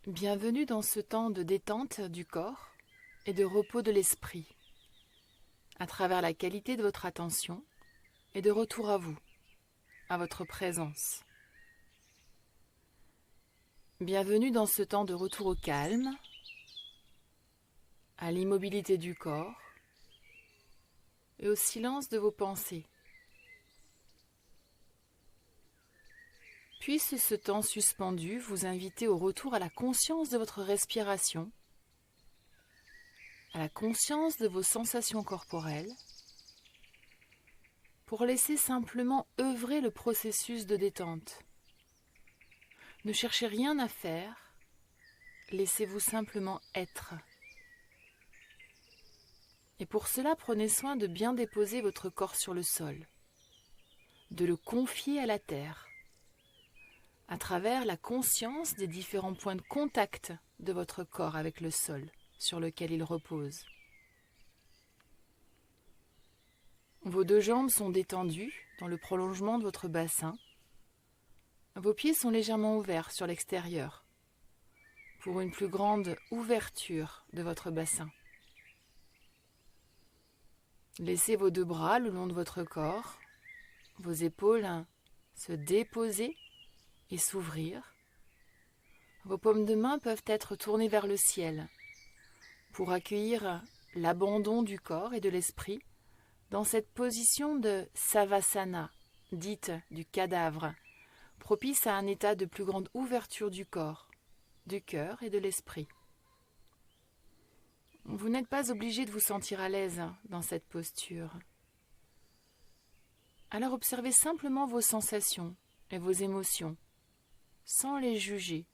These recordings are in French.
Bienvenue dans ce temps de détente du corps et de repos de l'esprit, à travers la qualité de votre attention et de retour à vous, à votre présence. Bienvenue dans ce temps de retour au calme, à l'immobilité du corps et au silence de vos pensées. Puisse ce temps suspendu vous inviter au retour à la conscience de votre respiration, à la conscience de vos sensations corporelles, pour laisser simplement œuvrer le processus de détente. Ne cherchez rien à faire, laissez-vous simplement être. Et pour cela, prenez soin de bien déposer votre corps sur le sol, de le confier à la terre, à travers la conscience des différents points de contact de votre corps avec le sol sur lequel il repose. Vos deux jambes sont détendues dans le prolongement de votre bassin. Vos pieds sont légèrement ouverts sur l'extérieur pour une plus grande ouverture de votre bassin. Laissez vos deux bras le long de votre corps, vos épaules se déposer et s'ouvrir. Vos paumes de main peuvent être tournées vers le ciel pour accueillir l'abandon du corps et de l'esprit dans cette position de savasana, dite du cadavre, propice à un état de plus grande ouverture du corps, du cœur et de l'esprit. Vous n'êtes pas obligé de vous sentir à l'aise dans cette posture. Alors observez simplement vos sensations et vos émotions, sans les juger,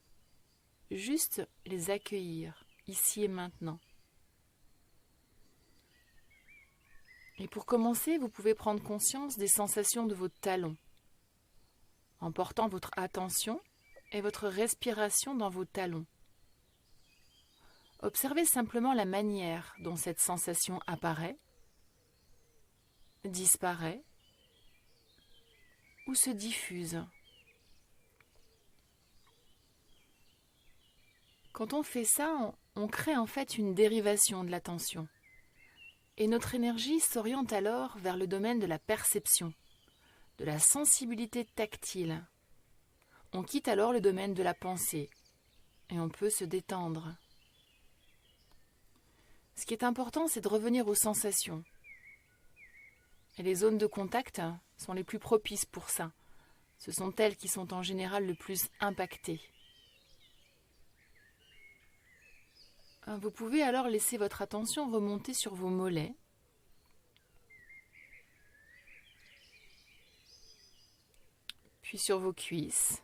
juste les accueillir, ici et maintenant. Et pour commencer, vous pouvez prendre conscience des sensations de vos talons, en portant votre attention et votre respiration dans vos talons. Observez simplement la manière dont cette sensation apparaît, disparaît ou se diffuse. Quand on fait ça, on crée en fait une dérivation de l'attention. Et notre énergie s'oriente alors vers le domaine de la perception, de la sensibilité tactile. On quitte alors le domaine de la pensée et on peut se détendre. Ce qui est important, c'est de revenir aux sensations. Et les zones de contact sont les plus propices pour ça. Ce sont elles qui sont en général le plus impactées. Vous pouvez alors laisser votre attention remonter sur vos mollets. Puis sur vos cuisses.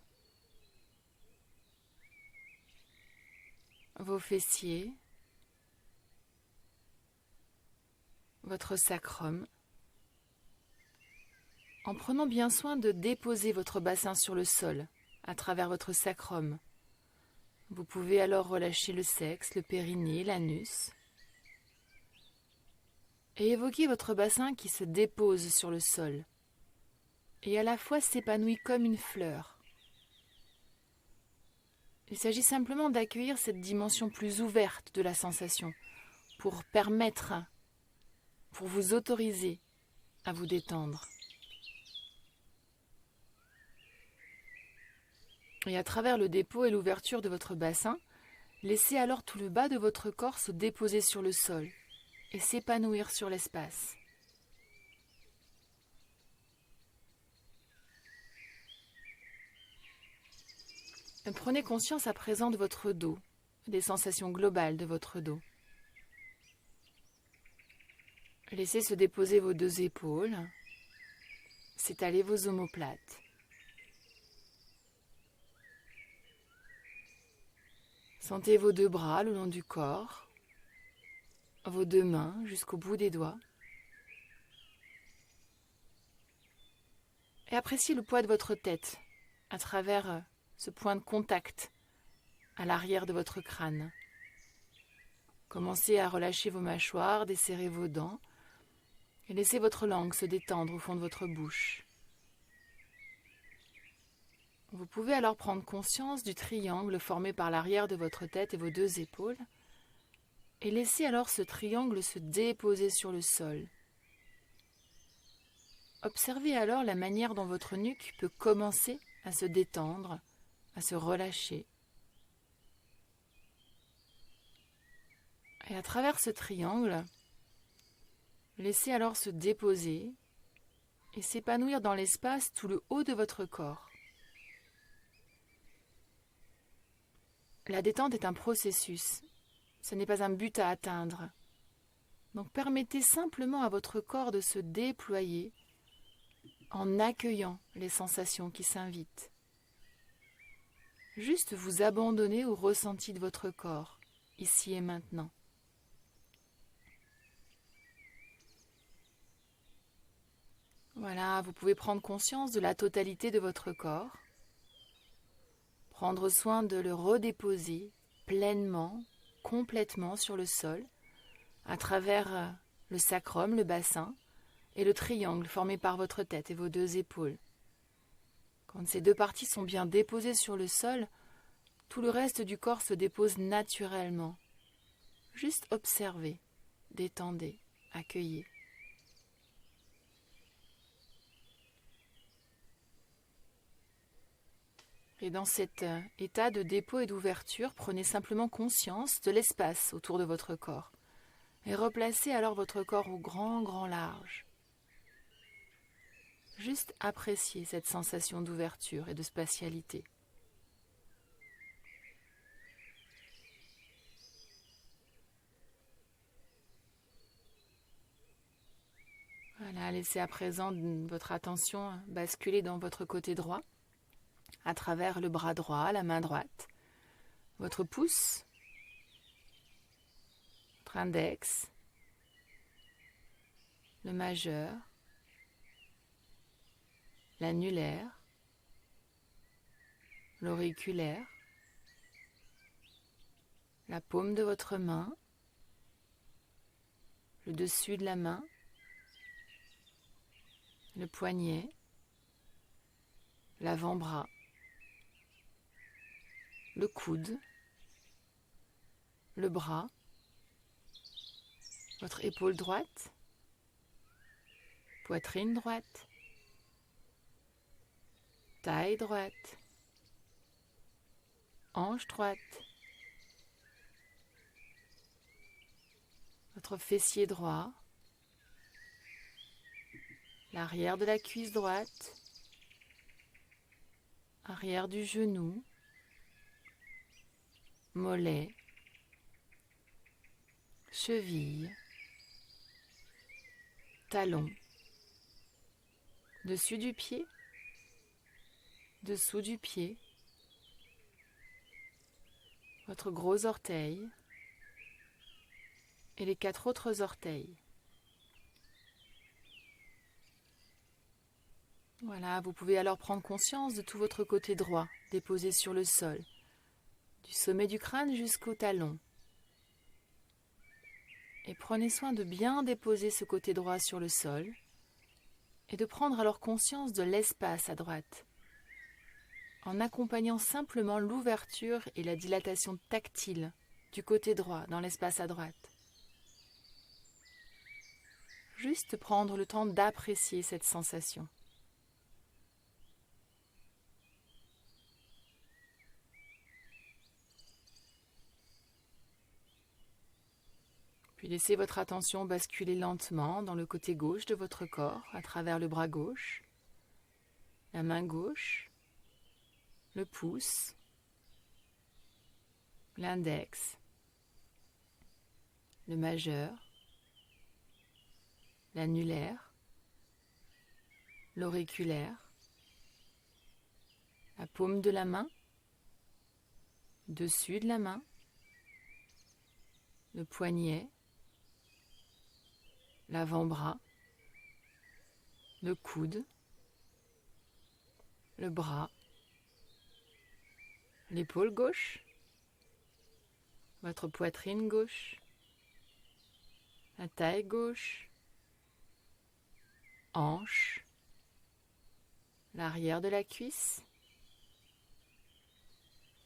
Vos fessiers. Votre sacrum. En prenant bien soin de déposer votre bassin sur le sol à travers votre sacrum. Vous pouvez alors relâcher le sexe, le périnée, l'anus et évoquer votre bassin qui se dépose sur le sol et à la fois s'épanouit comme une fleur. Il s'agit simplement d'accueillir cette dimension plus ouverte de la sensation pour permettre, pour vous autoriser à vous détendre. Et à travers le dépôt et l'ouverture de votre bassin, laissez alors tout le bas de votre corps se déposer sur le sol et s'épanouir sur l'espace. Prenez conscience à présent de votre dos, des sensations globales de votre dos. Laissez se déposer vos deux épaules, s'étaler vos omoplates. Sentez vos deux bras le long du corps, vos deux mains jusqu'au bout des doigts. Et appréciez le poids de votre tête à travers ce point de contact à l'arrière de votre crâne. Commencez à relâcher vos mâchoires, desserrer vos dents et laissez votre langue se détendre au fond de votre bouche. Vous pouvez alors prendre conscience du triangle formé par l'arrière de votre tête et vos deux épaules et laisser alors ce triangle se déposer sur le sol. Observez alors la manière dont votre nuque peut commencer à se détendre, à se relâcher. Et à travers ce triangle, laissez alors se déposer et s'épanouir dans l'espace tout le haut de votre corps. La détente est un processus, ce n'est pas un but à atteindre. Donc permettez simplement à votre corps de se déployer en accueillant les sensations qui s'invitent. Juste vous abandonner au ressenti de votre corps, ici et maintenant. Voilà, vous pouvez prendre conscience de la totalité de votre corps. Prendre soin de le redéposer pleinement, complètement sur le sol, à travers le sacrum, le bassin, et le triangle formé par votre tête et vos deux épaules. Quand ces deux parties sont bien déposées sur le sol, tout le reste du corps se dépose naturellement. Juste observez, détendez, accueillez. Et dans cet état de dépôt et d'ouverture, prenez simplement conscience de l'espace autour de votre corps. Et replacez alors votre corps au grand large. Juste appréciez cette sensation d'ouverture et de spatialité. Voilà, laissez à présent votre attention basculer dans votre côté droit, à travers le bras droit, la main droite, votre pouce, votre index, le majeur, l'annulaire, l'auriculaire, la paume de votre main, le dessus de la main, le poignet, l'avant-bras, le coude, le bras, votre épaule droite, poitrine droite, taille droite, hanche droite, votre fessier droit, l'arrière de la cuisse droite, arrière du genou, mollet, cheville, talon, dessus du pied, dessous du pied, votre gros orteil et les 4 autres orteils. Voilà, vous pouvez alors prendre conscience de tout votre côté droit, déposé sur le sol, du sommet du crâne jusqu'au talon. Et prenez soin de bien déposer ce côté droit sur le sol et de prendre alors conscience de l'espace à droite, en accompagnant simplement l'ouverture et la dilatation tactile du côté droit dans l'espace à droite. Juste prendre le temps d'apprécier cette sensation. Puis laissez votre attention basculer lentement dans le côté gauche de votre corps, à travers le bras gauche, la main gauche, le pouce, l'index, le majeur, l'annulaire, l'auriculaire, la paume de la main, dessus de la main, le poignet, l'avant-bras, le coude, le bras, l'épaule gauche, votre poitrine gauche, la taille gauche, hanche, l'arrière de la cuisse,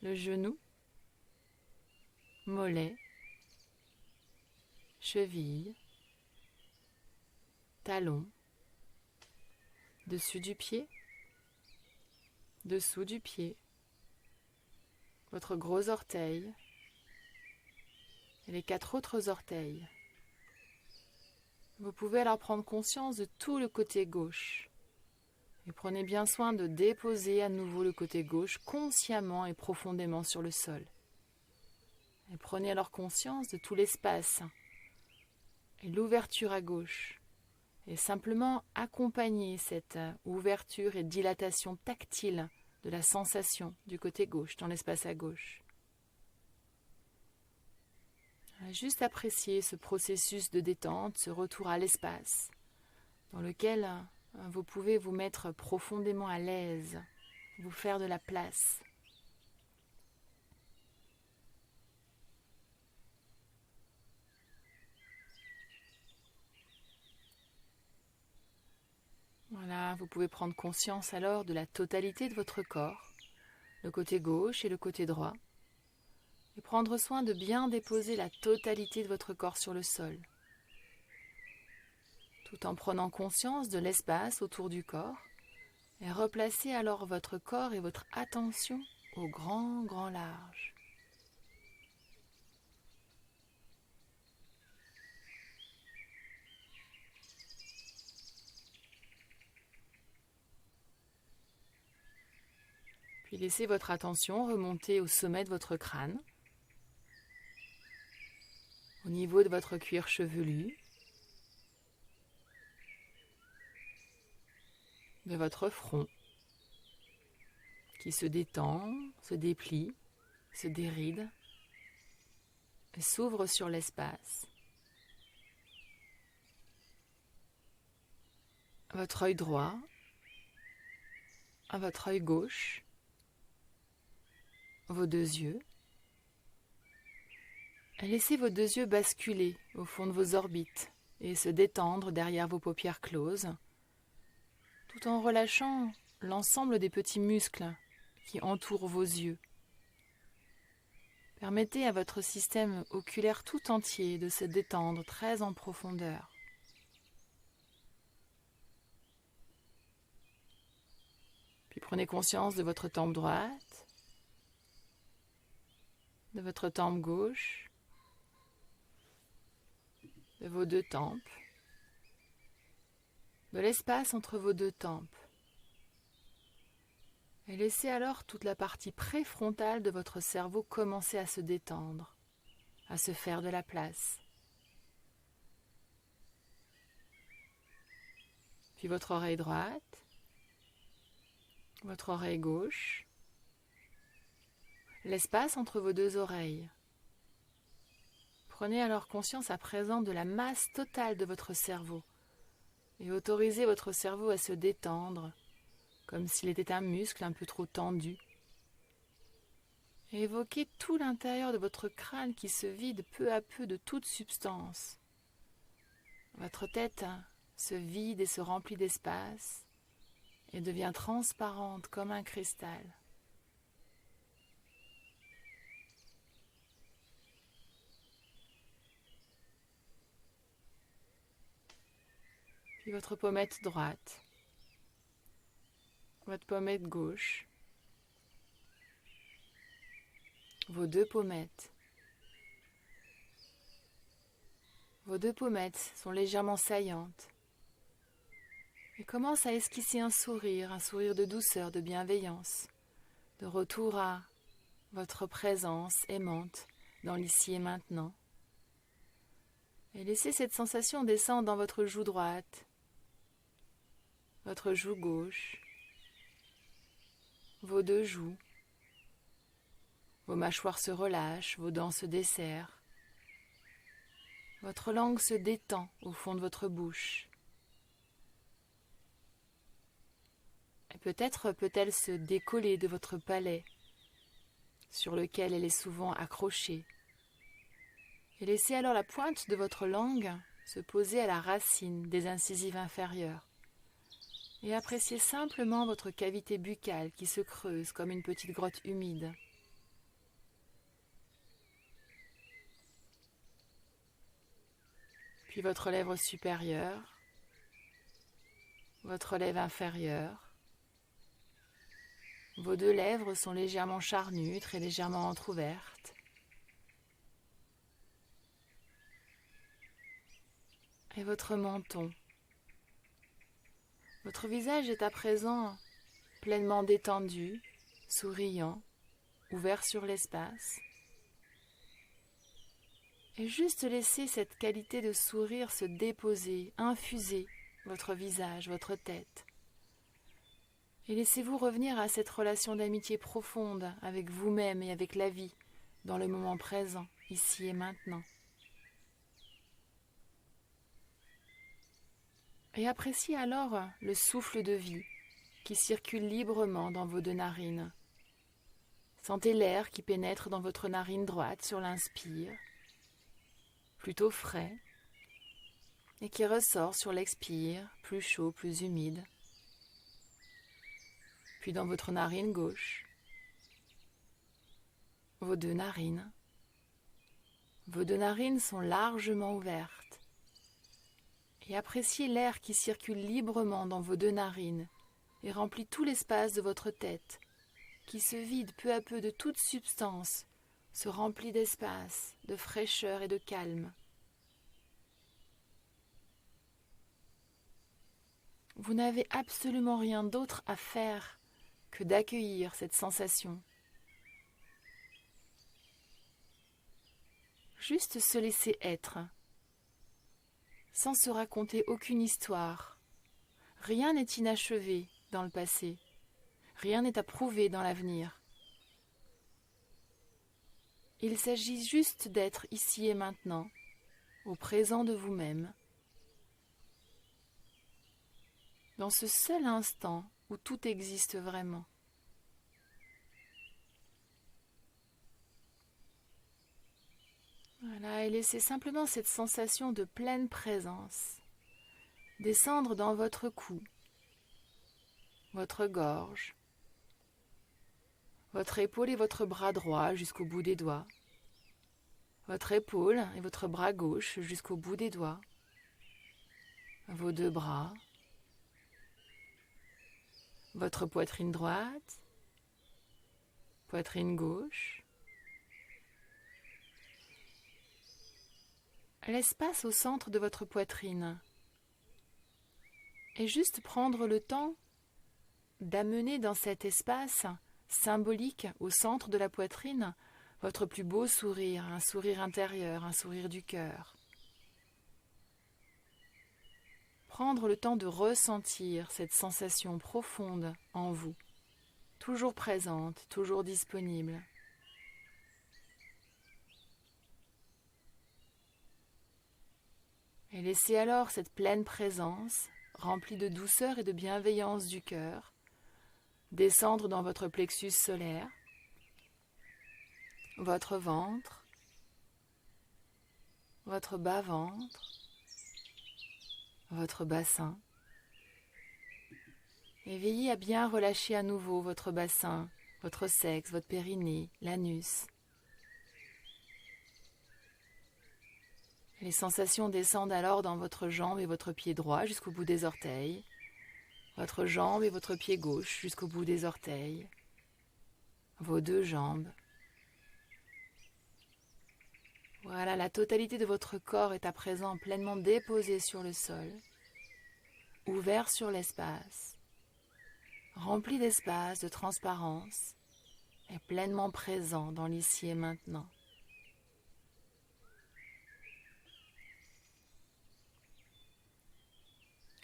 le genou, mollet, cheville, talon, dessus du pied, dessous du pied, votre gros orteil et les 4 autres orteils. Vous pouvez alors prendre conscience de tout le côté gauche. Et prenez bien soin de déposer à nouveau le côté gauche consciemment et profondément sur le sol. Et prenez alors conscience de tout l'espace et l'ouverture à gauche. Et simplement accompagnez cette ouverture et dilatation tactile de la sensation du côté gauche, dans l'espace à gauche. Juste apprécier ce processus de détente, ce retour à l'espace, dans lequel vous pouvez vous mettre profondément à l'aise, vous faire de la place. Voilà, vous pouvez prendre conscience alors de la totalité de votre corps, le côté gauche et le côté droit, et prendre soin de bien déposer la totalité de votre corps sur le sol, tout en prenant conscience de l'espace autour du corps, et replacez alors votre corps et votre attention au grand, grand large. Puis laissez votre attention remonter au sommet de votre crâne, au niveau de votre cuir chevelu, de votre front, qui se détend, se déplie, se déride, et s'ouvre sur l'espace. Votre œil droit, à votre œil gauche, vos 2 yeux. Laissez vos 2 yeux basculer au fond de vos orbites et se détendre derrière vos paupières closes, tout en relâchant l'ensemble des petits muscles qui entourent vos yeux. Permettez à votre système oculaire tout entier de se détendre très en profondeur. Puis prenez conscience de votre tempe droite, de votre tempe gauche, de vos 2 tempes, de l'espace entre vos 2 tempes. Et laissez alors toute la partie préfrontale de votre cerveau commencer à se détendre, à se faire de la place. Puis votre oreille droite, votre oreille gauche, l'espace entre vos 2 oreilles. Prenez alors conscience à présent de la masse totale de votre cerveau et autorisez votre cerveau à se détendre comme s'il était un muscle un peu trop tendu. Et évoquez tout l'intérieur de votre crâne qui se vide peu à peu de toute substance. Votre tête se vide et se remplit d'espace et devient transparente comme un cristal. Puis votre pommette droite, votre pommette gauche, vos 2 pommettes. Vos 2 pommettes sont légèrement saillantes et commencent à esquisser un sourire de douceur, de bienveillance, de retour à votre présence aimante dans l'ici et maintenant. Et laissez cette sensation descendre dans votre joue droite, votre joue gauche, vos 2 joues, vos mâchoires se relâchent, vos dents se desserrent, votre langue se détend au fond de votre bouche. Et peut-être peut-elle se décoller de votre palais, sur lequel elle est souvent accrochée. Et laissez alors la pointe de votre langue se poser à la racine des incisives inférieures. Et appréciez simplement votre cavité buccale qui se creuse comme une petite grotte humide. puis votre lèvre supérieure, votre lèvre inférieure. Vos deux lèvres sont légèrement charnues, très légèrement entr'ouvertes. Et votre menton. Votre visage est à présent pleinement détendu, souriant, ouvert sur l'espace. Et juste laissez cette qualité de sourire se déposer, infuser votre visage, votre tête. Et laissez-vous revenir à cette relation d'amitié profonde avec vous-même et avec la vie, dans le moment présent, ici et maintenant. Et appréciez alors le souffle de vie qui circule librement dans vos deux narines. Sentez l'air qui pénètre dans votre narine droite sur l'inspire, plutôt frais, et qui ressort sur l'expire, plus chaud, plus humide. Puis dans votre narine gauche, vos deux narines. Vos deux narines sont largement ouvertes. Et appréciez l'air qui circule librement dans vos deux narines et remplit tout l'espace de votre tête, qui se vide peu à peu de toute substance, se remplit d'espace, de fraîcheur et de calme. Vous n'avez absolument rien d'autre à faire que d'accueillir cette sensation. Juste se laisser être, sans se raconter aucune histoire. Rien n'est inachevé dans le passé, rien n'est à prouver dans l'avenir. Il s'agit juste d'être ici et maintenant, au présent de vous-même, dans ce seul instant où tout existe vraiment. Voilà, et laissez simplement cette sensation de pleine présence descendre dans votre cou, votre gorge, votre épaule et votre bras droit jusqu'au bout des doigts, votre épaule et votre bras gauche jusqu'au bout des doigts, vos deux bras, votre poitrine droite, poitrine gauche, l'espace au centre de votre poitrine, et juste prendre le temps d'amener dans cet espace symbolique au centre de la poitrine votre plus beau sourire, un sourire intérieur, un sourire du cœur. Prendre le temps de ressentir cette sensation profonde en vous, toujours présente, toujours disponible. Et laissez alors cette pleine présence, remplie de douceur et de bienveillance du cœur, descendre dans votre plexus solaire, votre ventre, votre bas-ventre, votre bassin. Et veillez à bien relâcher à nouveau votre bassin, votre sexe, votre périnée, l'anus. Les sensations descendent alors dans votre jambe et votre pied droit jusqu'au bout des orteils, votre jambe et votre pied gauche jusqu'au bout des orteils, vos deux jambes. Voilà, la totalité de votre corps est à présent pleinement déposée sur le sol, ouvert sur l'espace, rempli d'espace, de transparence, et pleinement présent dans l'ici et maintenant.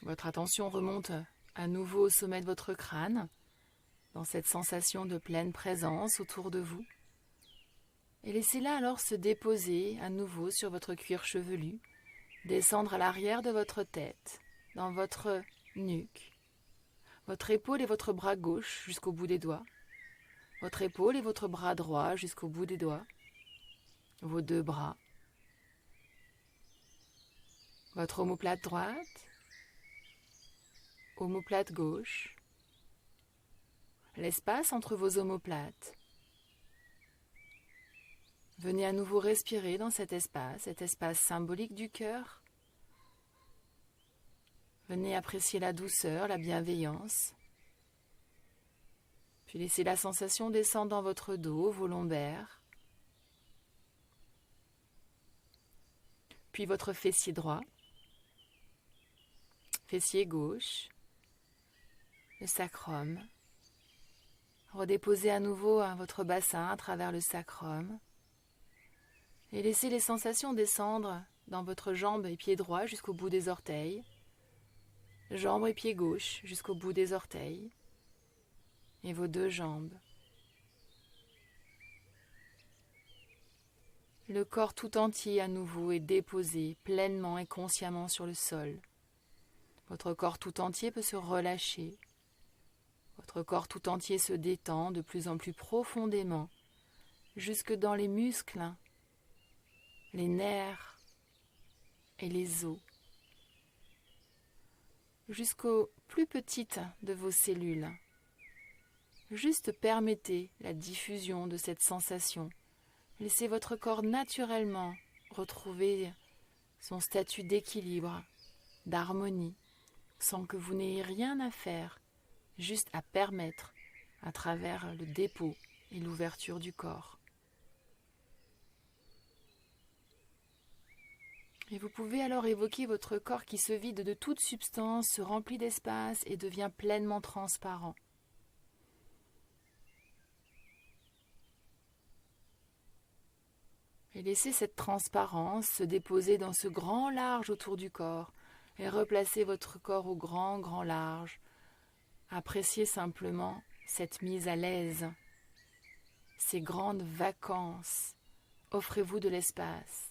Votre attention remonte à nouveau au sommet de votre crâne, dans cette sensation de pleine présence autour de vous. Et laissez-la alors se déposer à nouveau sur votre cuir chevelu, descendre à l'arrière de votre tête, dans votre nuque, votre épaule et votre bras gauche jusqu'au bout des doigts, votre épaule et votre bras droit jusqu'au bout des doigts, vos deux bras, votre omoplate droite, omoplate gauche, l'espace entre vos omoplates. Venez à nouveau respirer dans cet espace symbolique du cœur, Venez apprécier la douceur, la bienveillance. Puis laissez la sensation descendre dans votre dos, vos lombaires. Puis votre fessier droit, fessier gauche, le sacrum. Redéposez à nouveau votre bassin à travers le sacrum. Et laissez les sensations descendre dans votre jambe et pied droit jusqu'au bout des orteils. Jambe et pied gauche jusqu'au bout des orteils. Et vos deux jambes. Le corps tout entier à nouveau est déposé pleinement et consciemment sur le sol. Votre corps tout entier peut se relâcher. Votre corps tout entier se détend de plus en plus profondément, jusque dans les muscles, les nerfs et les os, jusqu'aux plus petites de vos cellules. Juste permettez la diffusion de cette sensation. Laissez votre corps naturellement retrouver son statut d'équilibre, d'harmonie, sans que vous n'ayez rien à faire, juste à permettre à travers le dépôt et l'ouverture du corps. Et vous pouvez alors évoquer votre corps qui se vide de toute substance, se remplit d'espace et devient pleinement transparent. Et laissez cette transparence se déposer dans ce grand large autour du corps et replacez votre corps au grand, grand large. Appréciez simplement cette mise à l'aise, ces grandes vacances. Offrez-vous de l'espace.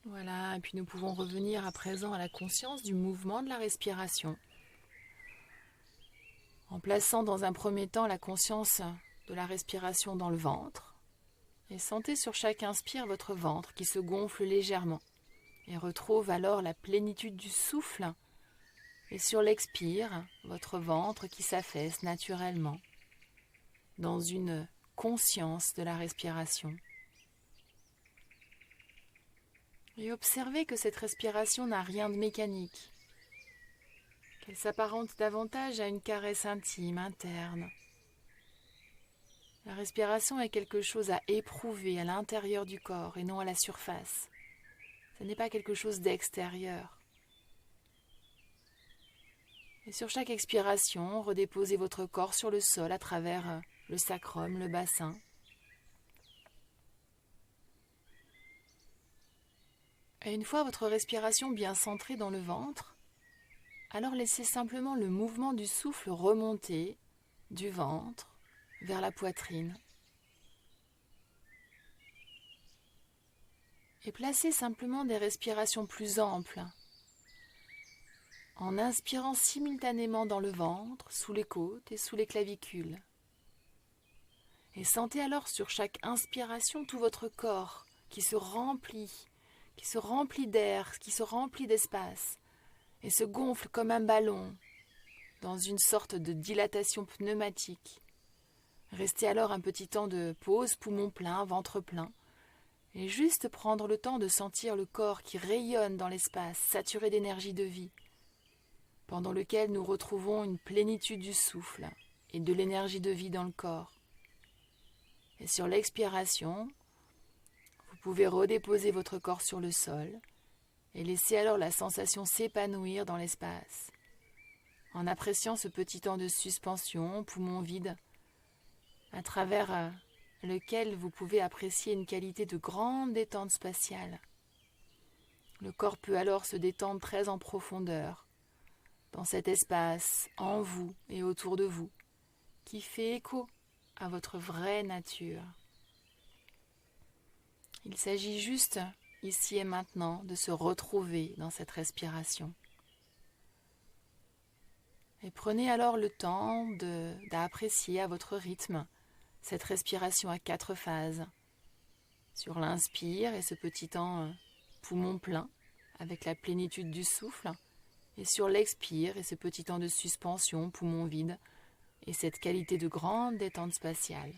Voilà, et puis nous pouvons revenir à présent à la conscience du mouvement de la respiration. En plaçant dans un premier temps la conscience de la respiration dans le ventre. Et sentez sur chaque inspire votre ventre qui se gonfle légèrement. Et retrouve alors la plénitude du souffle. Et sur l'expire, votre ventre qui s'affaisse naturellement. Dans une conscience de la respiration. Et observez que cette respiration n'a rien de mécanique, qu'elle s'apparente davantage à une caresse intime, interne. La respiration est quelque chose à éprouver à l'intérieur du corps et non à la surface. Ce n'est pas quelque chose d'extérieur. Et sur chaque expiration, redéposez votre corps sur le sol à travers le sacrum, le bassin. Et une fois votre respiration bien centrée dans le ventre, alors laissez simplement le mouvement du souffle remonter du ventre vers la poitrine. Et placez simplement des respirations plus amples, en inspirant simultanément dans le ventre, sous les côtes et sous les clavicules. Et sentez alors sur chaque inspiration tout votre corps qui se remplit d'air, qui se remplit d'espace et se gonfle comme un ballon dans une sorte de dilatation pneumatique. Restez alors un petit temps de pause, poumon plein, ventre plein, et juste prendre le temps de sentir le corps qui rayonne dans l'espace, saturé d'énergie de vie, pendant lequel nous retrouvons une plénitude du souffle et de l'énergie de vie dans le corps. Et sur l'expiration, vous pouvez redéposer votre corps sur le sol et laisser alors la sensation s'épanouir dans l'espace, en appréciant ce petit temps de suspension, poumon vide, à travers lequel vous pouvez apprécier une qualité de grande détente spatiale. Le corps peut alors se détendre très en profondeur, dans cet espace, en vous et autour de vous, qui fait écho à votre vraie nature. Il s'agit juste, ici et maintenant, de se retrouver dans cette respiration. Et prenez alors le temps d'apprécier à votre rythme cette respiration à 4 phases. Sur l'inspire et ce petit temps poumon plein, avec la plénitude du souffle, Et sur l'expire et ce petit temps de suspension, poumon vide, et cette qualité de grande détente spatiale.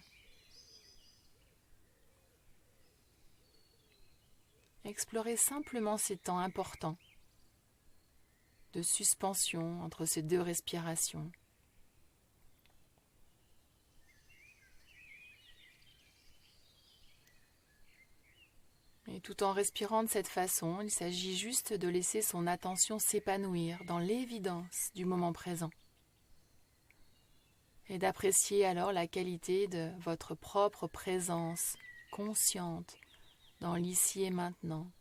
Explorez simplement ces temps importants de suspension entre ces deux respirations. Et tout en respirant de cette façon, il s'agit juste de laisser son attention s'épanouir dans l'évidence du moment présent. Et d'apprécier alors la qualité de votre propre présence consciente dans l'ici et maintenant.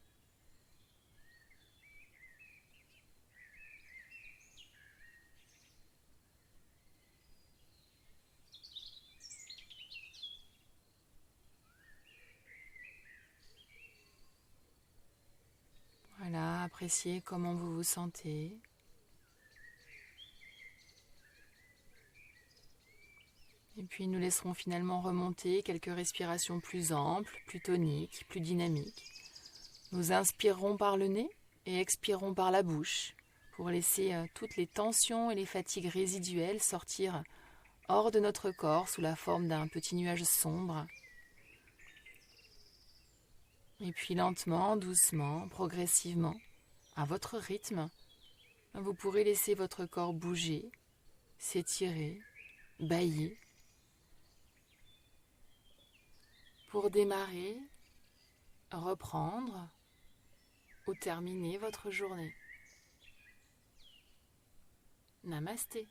Voilà, appréciez comment vous vous sentez. Et puis nous laisserons finalement remonter quelques respirations plus amples, plus toniques, plus dynamiques. Nous inspirerons par le nez et expirerons par la bouche pour laisser toutes les tensions et les fatigues résiduelles sortir hors de notre corps sous la forme d'un petit nuage sombre. Et puis lentement, doucement, progressivement, à votre rythme, vous pourrez laisser votre corps bouger, s'étirer, bâiller. Pour démarrer, reprendre ou terminer votre journée. Namasté.